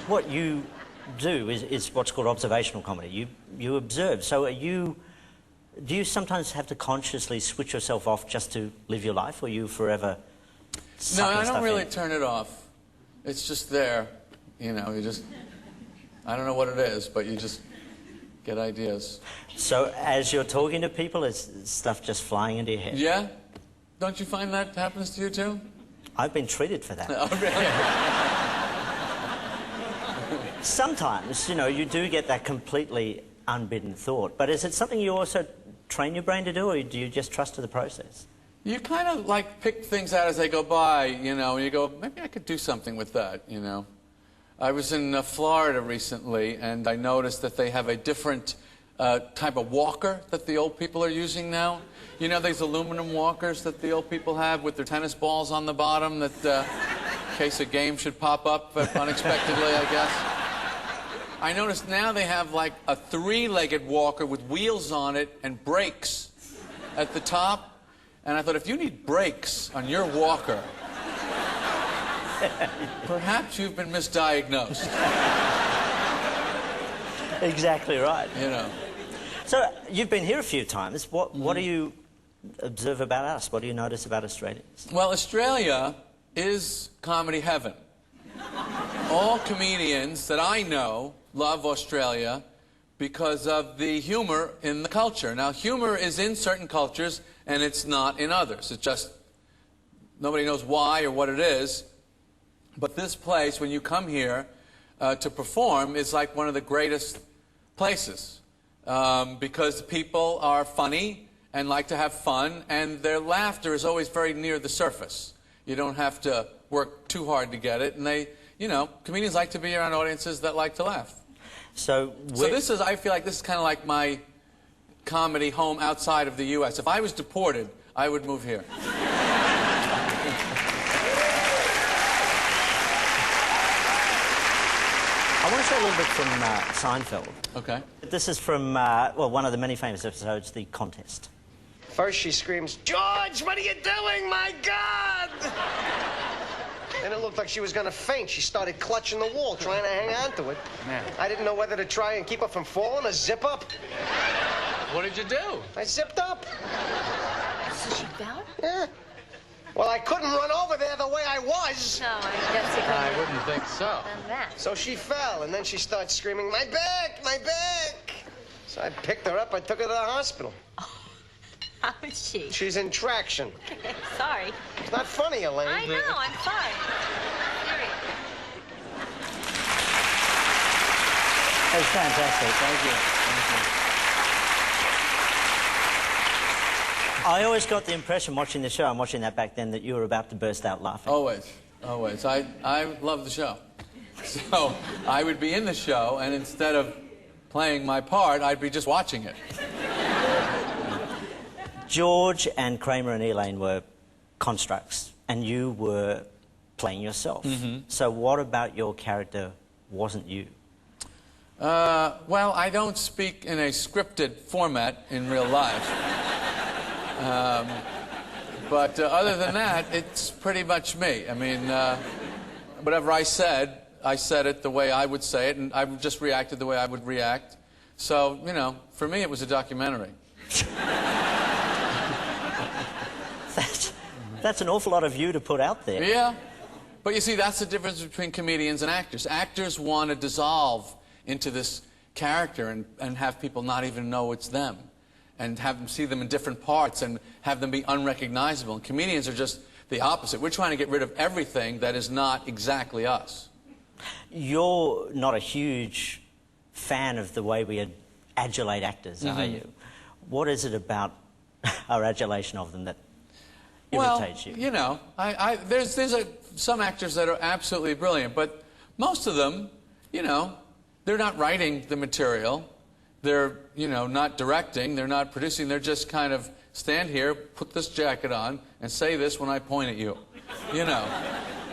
what you do is what's called observational comedy. You observe. So do you sometimes have to consciously switch yourself off just to live your life, or are you forever sucking No, I don't really in? turn it off. It's just there, you know, you just, I don't know what it is, but you just get ideas. So as you're talking to people, is stuff just flying into your head? Yeah? Don't you find that happens to you too? I've been treated for that. Oh, really? Sometimes, you know, you do get that completely unbidden thought, but is it something you also train your brain to do, or do you just trust to the process? You kind of like pick things out as they go by, you know, and you go, maybe I could do something with that, you know. I was in Florida recently, and I noticed that they have a different type of walker that the old people are using now. You know, these aluminum walkers that the old people have with their tennis balls on the bottom that, in case a game should pop up unexpectedly, I guess. I noticed now they have like a three-legged walker with wheels on it and brakes at the top. And I thought, if you need brakes on your walker, perhaps you've been misdiagnosed. Exactly right. You know. So you've been here a few times. What do you observe about us? What do you notice about Australians? Well, Australia is comedy heaven. All comedians that I know love Australia because of the humor in the culture. Now, humor is in certain cultures, and it's not in others. It's just, nobody knows why or what it is. But this place, when you come here to perform, is like one of the greatest places. Because people are funny and like to have fun, and their laughter is always very near the surface. You don't have to work too hard to get it, and they, you know, comedians like to be around audiences that like to laugh. So this is, I feel like this is kind of like my comedy home outside of the U.S. If I was deported, I would move here. I want to show a little bit from Seinfeld. Okay. This is from, well, one of the many famous episodes, The Contest. First she screams, "George, what are you doing? My God!" And it looked like she was going to faint. She started clutching the wall, trying to hang on to it. Man. I didn't know whether to try and keep her from falling or zip up. What did you do? I zipped up. So she fell? Yeah. Well, I couldn't run over there the way I was. No, I guess you couldn't. I wouldn't think so. Done that. So she fell, and then she started screaming, "My back! My back!" So I picked her up. I took her to the hospital. How is she? She's in traction. Okay, sorry. It's not funny, Elaine. I know, I'm sorry. Serious. That was fantastic. Thank you. I always got the impression watching the show, I'm watching that back then, that you were about to burst out laughing. Always. Always. I love the show. So I would be in the show, and instead of playing my part, I'd be just watching it. George and Kramer and Elaine were constructs, and you were playing yourself. Mm-hmm. So what about your character wasn't you? Well, I don't speak in a scripted format in real life. But other than that, it's pretty much me. I mean, whatever I said it the way I would say it, and I just reacted the way I would react. So, you know, for me, it was a documentary. That's an awful lot of you to put out there. Yeah. But you see, that's the difference between comedians and actors. Actors want to dissolve into this character and have people not even know it's them, and have them see them in different parts and have them be unrecognizable. And comedians are just the opposite. We're trying to get rid of everything that is not exactly us. You're not a huge fan of the way we adulate actors, are you? What is it about our adulation of them that irritates you? Well, you know, there's some actors that are absolutely brilliant, but most of them, you know, they're not writing the material. They're, you know, not directing. They're not producing. They're just kind of stand here, put this jacket on, and say this when I point at you, you know.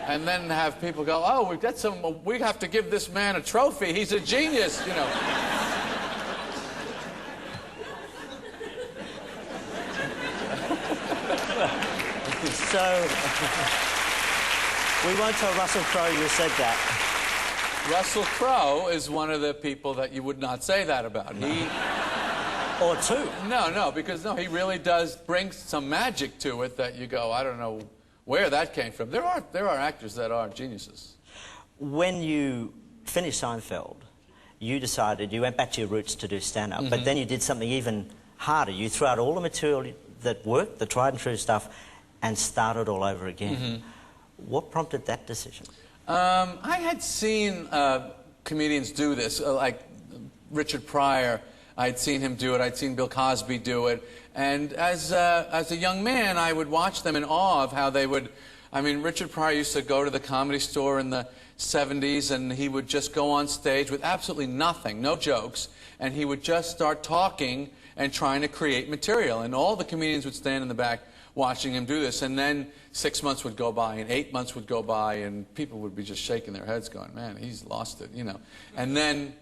And then have people go, "Oh, we've got some. We have to give this man a trophy. He's a genius," you know. So, we won't tell Russell Crowe you said that. Russell Crowe is one of the people that you would not say that about. Or two. No, because he really does bring some magic to it that you go, I don't know where that came from. There are actors that are geniuses. When you finished Seinfeld, you decided you went back to your roots to do stand-up, but then you did something even harder. You threw out all the material that worked, the tried and true stuff, and started all over again. What prompted that decision? I had seen comedians do this, like Richard Pryor. I'd seen him do it. I'd seen Bill Cosby do it. And as a young man, I would watch them in awe of how they would... I mean, Richard Pryor used to go to the Comedy Store in the 70s, and he would just go on stage with absolutely nothing, no jokes, and he would just start talking and trying to create material. And all the comedians would stand in the back watching him do this. And then 6 months would go by, and 8 months would go by, and people would be just shaking their heads going, man, he's lost it, you know. And then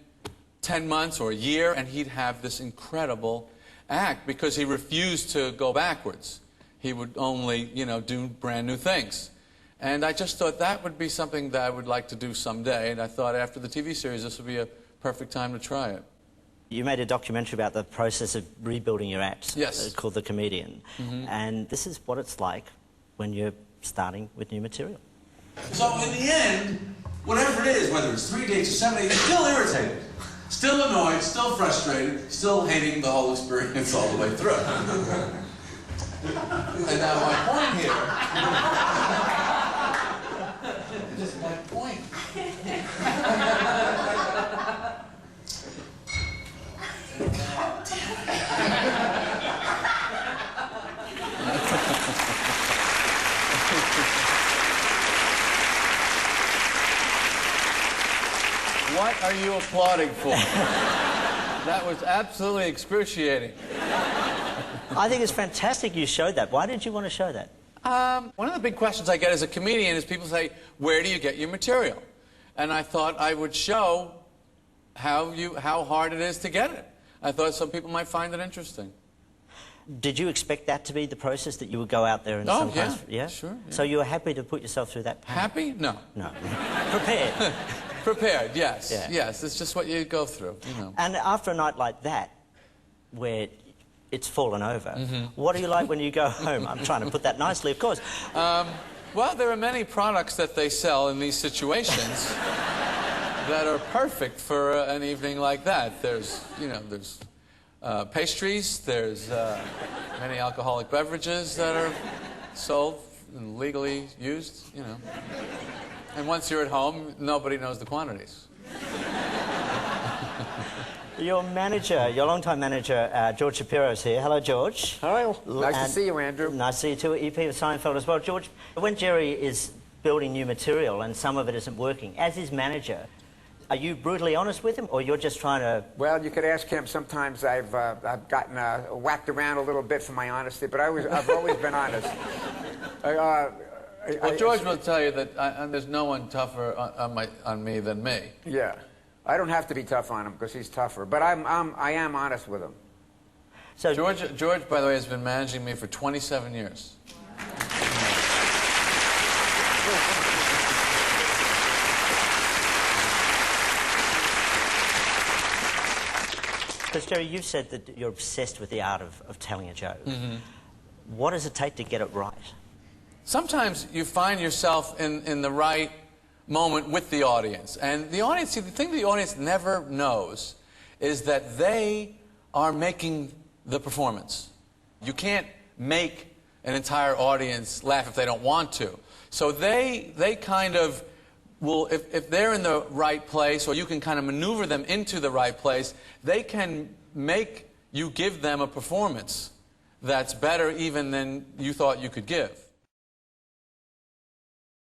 10 months or a year, and he'd have this incredible act because he refused to go backwards. He would only, you know, do brand new things. And I just thought that would be something that I would like to do someday. And I thought after the TV series, this would be a perfect time to try it. You made a documentary about the process of rebuilding your act. Yes. Called The Comedian. And this is what it's like when you're starting with new material. So in the end, whatever it is, whether it's 3 dates or 7 dates, you're still irritated. Still annoyed, still frustrated, still hating the whole experience all the way through. And now my point here... This is my point. What are you applauding for? That was absolutely excruciating. I think it's fantastic you showed that. Why did you want to show that? One of the big questions I get as a comedian is people say, where do you get your material? And I thought I would show how hard it is to get it. I thought some people might find it interesting. Did you expect that to be the process, that you would go out there and sometimes... Yeah, sure. Yeah. So you were happy to put yourself through that pain? Happy? No. No. Prepared? Prepared, yes. Yeah. Yes, it's just what you go through, you know. And after a night like that, where it's fallen over, what are you like when you go home? I'm trying to put that nicely, of course. Well, there are many products that they sell in these situations that are perfect for an evening like that. There's, you know, there's pastries, there's many alcoholic beverages that are sold and legally used, you know. And once you're at home, nobody knows the quantities. Your manager, your longtime manager, George Shapiro's here. Hello, George. Hello. Nice to see you, Andrew. Nice to see you too, EP of Seinfeld as well. George, when Jerry is building new material and some of it isn't working, as his manager, are you brutally honest with him, or you're just trying to... Well, you could ask him. Sometimes I've gotten whacked around a little bit for my honesty, but I've always been honest. Well, George will tell you that there's no one tougher on me than me. Yeah. I don't have to be tough on him because he's tougher, but I am honest with him. So George, by the way, has been managing me for 27 years. Because, Jerry, you've said that you're obsessed with the art of telling a joke. What does it take to get it right? Sometimes you find yourself in the right moment with the audience. And the audience, see, the thing the audience never knows is that they are making the performance. You can't make an entire audience laugh if they don't want to. So they kind of will, if they're in the right place, or you can kind of maneuver them into the right place, they can make you give them a performance that's better even than you thought you could give.